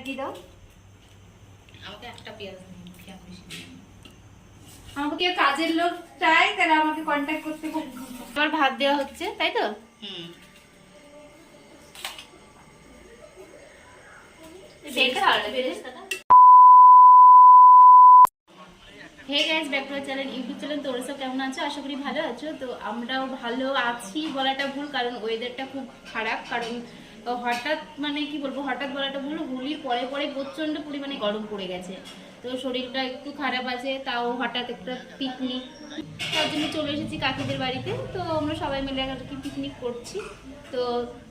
দিয়ে দাও। আমাকে একটা পেঁয়াজ খেয়াল বেশি। আমাকে কেউ কাজের লোক চাই, তাহলে আমাকে কন্ট্যাক্ট করতে। আবার ভাত দেওয়া হচ্ছে, তাই তো? Hey guys, back to channel, YouTube channel. তোমরা সব কেমন আছো? আশা করি ভালো আছো। তো আমরাও ভালো আছি বলাটা ভুল, কারণ ওয়েদারটা খুব খারাপ। কারণ হঠাৎ, মানে কি বলবো, হঠাৎ বলাটা ভুল, হোলির পরে পরে প্রচণ্ড পরিমাণে গরম পড়ে গেছে। তো শরীরটা একটু খারাপ আছে, তাও হঠাৎ একটা পিকনিক, তার জন্য চলে এসেছি কাকিদের বাড়িতে। তো আমরা সবাই মিলে আর কি পিকনিক করছি। তো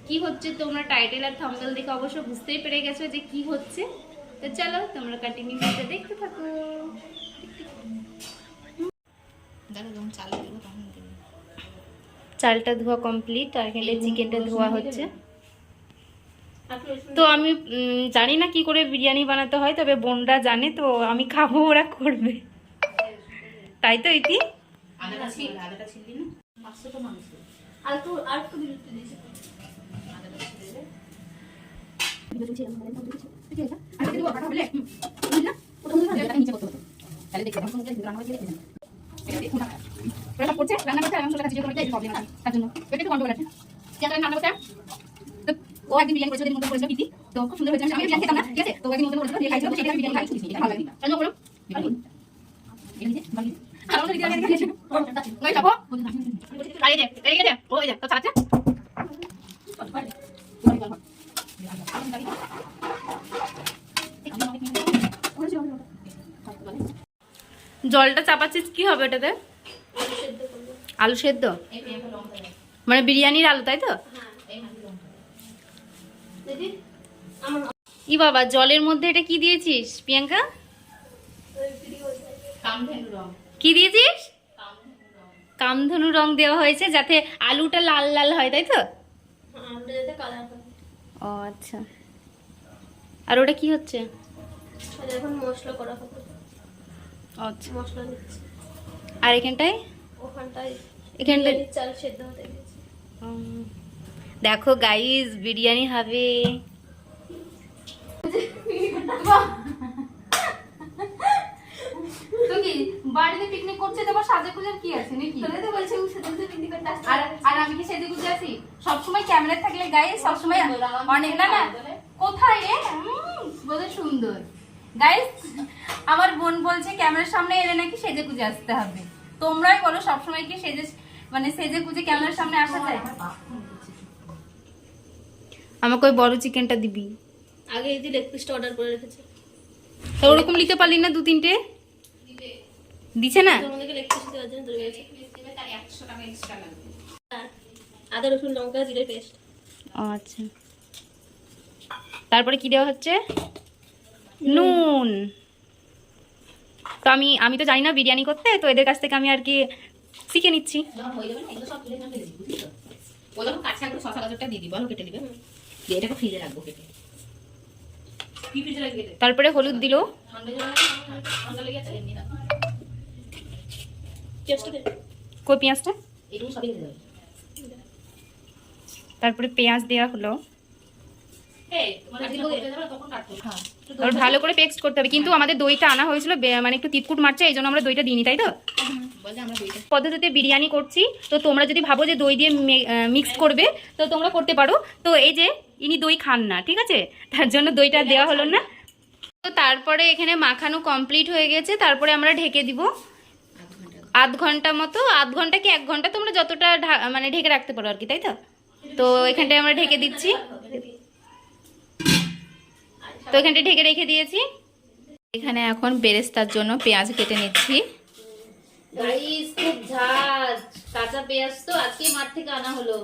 কি হচ্ছে তোমরা টাইটেল আর থাম্বনেল দেখে অবশ্য বুঝতেই পেরে গেছো যে কি হচ্ছে। তো চলো তোমরা কন্টিনিউ ভিডিওটা দেখতে থাকো। চালটা ধোয়া কমপ্লিট, আর এখানে চিকেনটা ধোয়া হচ্ছে। তো আমি জানি না কি করে বিরিয়ানি বানাতে হয়, তবে বোনরা জানে, তো আমি খাবো, ওরা করবে, তাই তো? ইতি রান্না করতে তার জন্য একটু কন্ট্রোল আছে। রান্না করতে ও একদিন বিরিয়ানি করেছিল, মতো করেছিল পিতি, তো খুব সুন্দর হয়েছে। আমি বিরিয়ানি খেতাম না, ঠিক আছে? তো একদিন মতো করেছিল, দিয়ে খাইছিল, সেটা আমি বিরিয়ানি খাই, এটা ভালো লাগে। রান্না করো জলটা চাপাচ্ছিস, কি হবে এটাতে? আলু সেদ্ধ, মানে বিরিয়ানির আলু, তাই তো? ই বাবা, জলের মধ্যে এটা কি দিয়েছিস প্রিয়াঙ্কা? কি দিয়েছিস? কামধেনু রং দেওয়া হয়েছে যাতে আলুটা লাল লাল হয়, তাই তো? ও আচ্ছা। আর ওটা কি হচ্ছে? এখন মশলা করা হবে। আচ্ছা, মশলা দিচ্ছি। আর এখানটায় চাল সেদ্ধ হতে গেছে। দেখো গাইস, বিরিয়ানি হবে। বাড়িতে পিকনিক করছে, তোমার সাজে পূজার কি আছে নাকি? আর আমি কি সেজে গুজে আছি? সবসময় ক্যামেরা থাকলে গাইস, সবসময় অনেক না না কোথায় রে বোধহয় সুন্দর। গাইস, আমার বোন বলছে ক্যামেরার সামনে এলে নাকি সেজে গুজে আসতে হবে। তোমরাই বলো, সবসময় কি সেজে, মানে সেজে গুজে ক্যামেরার সামনে আসা যায়? আমাকে ওই বড় চিকেনটা দিবি। আগে এই যে লেগ পিসটা অর্ডার করে রেখেছি। তো ওরকম নিতে পারলি না? 2-3টে দিছে না? তোমাদেরকে লেগ পিস দেওয়ার জন্য ধরে গেছে। তার 100 টাকা এক্সট্রা লাগবে। আদা রসুন লঙ্কা জিরে পেস্ট। আচ্ছা, তারপরে কি দেওয়া হচ্ছে? নুন। তো আমি তো জানি না বিরিয়ানি করতে, তো এদের কাছ থেকে আমি আর কি শিখে নিচ্ছি। তারপরে হলুদ দিল, কই পেঁয়াজটা? তারপরে পেঁয়াজ দেওয়া হলো। আর ভালো করে পেস্ট করতে হবে, কিন্তু আমাদের দইটা আনা হয়েছিল, মানে একটু তিতকুট মারছে, এই জন্য আমরা দইটা দিইনি, তাই তো? পদ্ধতিতে বিরিয়ানি করছি, তো তোমরা যদি ভাবো যে দই দিয়ে মিক্স করবে, তো তোমরা করতে পারো। তো এই যে ইনি দই খান না, ঠিক আছে, তার জন্য দইটা দেওয়া হলো না। তো তারপরে এখানে মাখানো কমপ্লিট হয়ে গেছে, তারপরে আমরা ঢেকে দিব আধ ঘন্টা মতো। আধ ঘন্টা কি 1 ঘন্টা, তোমরা যতটা মানে ঢেকে রাখতে পারো আর কি, তাই তো? তো এখানটায় আমরা ঢেকে দিচ্ছি। তো এখানটা ঢেকে রেখে দিয়েছি। এখানে এখন বেরেস্তার জন্য পেঁয়াজ কেটে নিচ্ছি। গাইস, খুব ঝাঁজ, কাঁচা পেঁয়াজ তো আজকে মাঠ থেকে আনা হলো,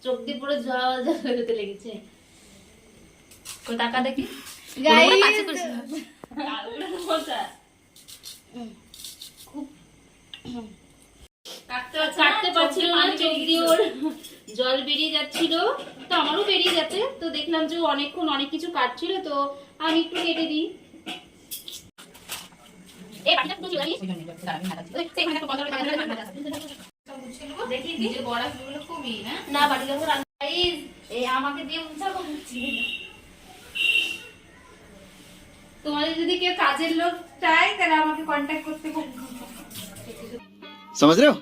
চোখ দিয়ে পুরো ঝাল ঝাল হতে লেগেছে। কই টাকা দেখি গাইস, কাটতে পারছিল না, চোখ দিয়ে ওর জল বেরিয়ে যাচ্ছিল। তো আমারও বেরিয়ে যাচ্ছে, তো দেখলাম যে অনেকক্ষণ অনেক কিছু কাটছিল, তো আমি একটু কেটে দিই। দেখি নিজের বড়া গুলো খুবই না বাড়ি যখন আমাকে দিয়ে উঁচা করছি। তোমাদের যদি কেউ কাজের লোক চাই তাহলে আমাকে কন্ট্যাক্ট করতে পারো। समझ रहे हो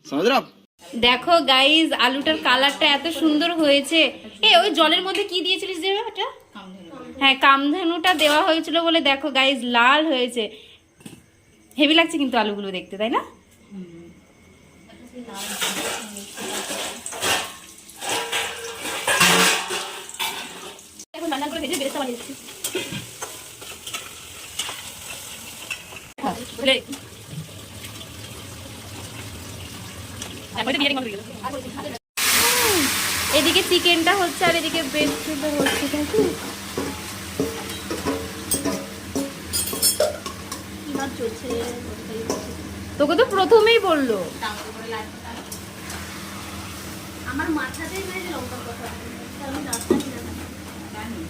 समझ रहे हो आप দেখো গাইজ আলুটার কালারটা এত সুন্দর হয়েছে। ওই জলের মধ্যে কি দিয়েছিলিস যে ওটা? হ্যাঁ, কামধেনুটা দেওয়া হয়েছিল বলে দেখো গাইজ লাল হয়েছে। হেভি লাগছে কিন্তু আলুগুলো দেখতে, তাই না? এখন রান্না করে ভেজে বেরেস্তা বানিয়ে দিচ্ছি। তারপরে বিরিয়ানি মতো দিয়ে দেবো। এদিকে চিকেনটা হচ্ছে আর এদিকে বেস্টটা হচ্ছে, তাই তো? কি ভাব চলছে? তোকে তো প্রথমেই বললো। আমার মাথাতেই নাই যে লঙ্কার কথা, আমি রাস্তা জানি।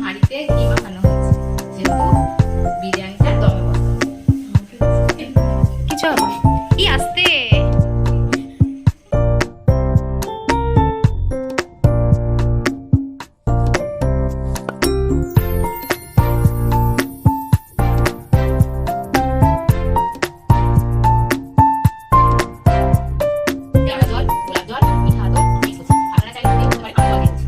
হাঁড়িতে ঘি মাখানো হয়েছে যেহেতু বিরিয়ানিটা দমে বসানো। কিছু কি আসতে কেওড়া জল, গোলাপ জল, মিঠা আতর, মিক্স হচ্ছে। আপনারা চাইলে দিতে পারেন, আমি আগে দিচ্ছি।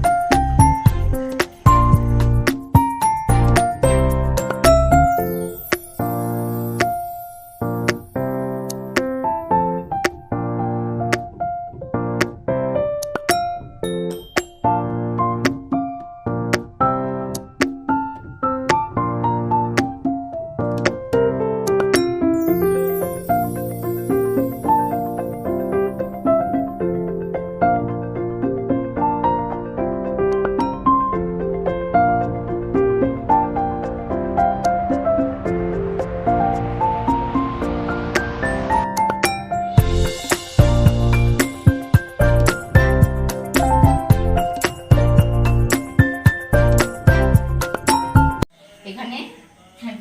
এখানে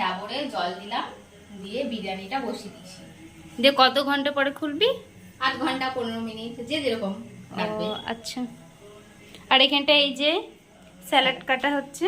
ডাবরে জল দিলাম, দিয়ে বিরিয়ানিটা বসিয়ে দিয়েছি। দিয়ে কত ঘন্টা পরে খুলবি? 8 ঘন্টা 15 মিনিট যে যেরকম লাগবে। আচ্ছা। আর এখানটা এই যে স্যালাড কাটা হচ্ছে।